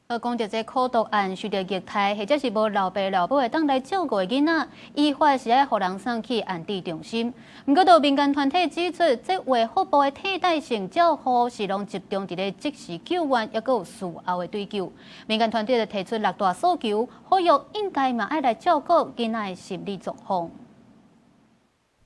讲到这苦毒案，受到虐待或者是无老爸老母会当来照顾的囡仔，依法是爱互人送去安置中心。不过，有民间团体指出，这卫福部的替代性照护是拢集中伫咧即时救援，也有术后的追救。民间团体就提出6大诉求，呼吁应该嘛爱来照顾囡仔的心理状况。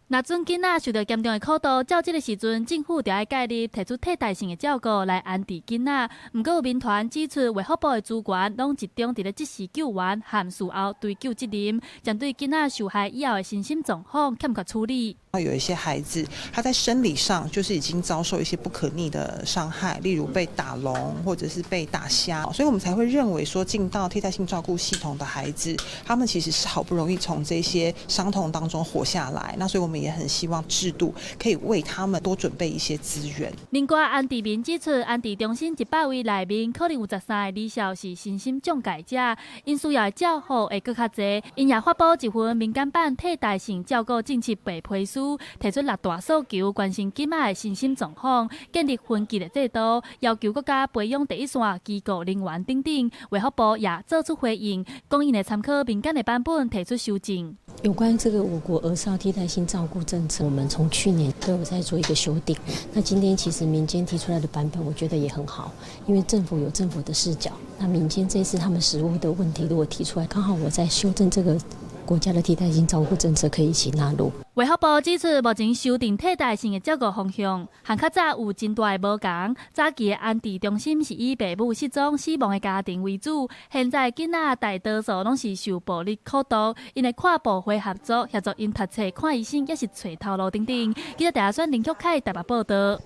若准囡仔受到严重的苦毒，照这个时阵，政府就要介入，提出替代性的照顾来安置囡仔。不过有民团指出，卫福部的资源拢集中伫咧即时救援和术后追救责任，针对囡仔受害以后的身心状况欠缺处理。 有一些孩子，他在生理上就是已经遭受一些不可逆的伤害，例如被打聋或者是被打瞎，所以我们才会认为说，进到替代性照顾系统的孩子，他们其实是好不容易从这些伤痛当中活下来。那所以我们也很希望制度可以为他们多准备一些资源。另外，安置民指出，安置中心100位内面，可能有13个离校是身心障碍者，因需要的照护会更较侪。因也发布一份民间版替代性照顾政策白皮书。 提出6大诉求，关心囡仔的身心状况，建立分级的制度，要求国家培养第一线机构人员等等。卫福部也做出回应，讲因会参考民间的版本提出修正。有关这个我国儿少替代性照顾政策，我们从去年都有在做一个修订。那今天其实民间提出来的版本，我觉得也很好，因为政府有政府的视角，那民间这次他们实务的问题如果提出来，刚好我在修正这个。 国家的替代性照顾政策可以一起纳入。卫福部指出，目前修订替代性的照顾方向，和较早有真大的无同。早期的安置中心是以父母失踪死亡的家庭为主，现在囡仔大多数拢是受暴力苦毒，因会跨部会合作，协助因读册、看医生，也是找头路等等。记者台下选林旭凯台北报道。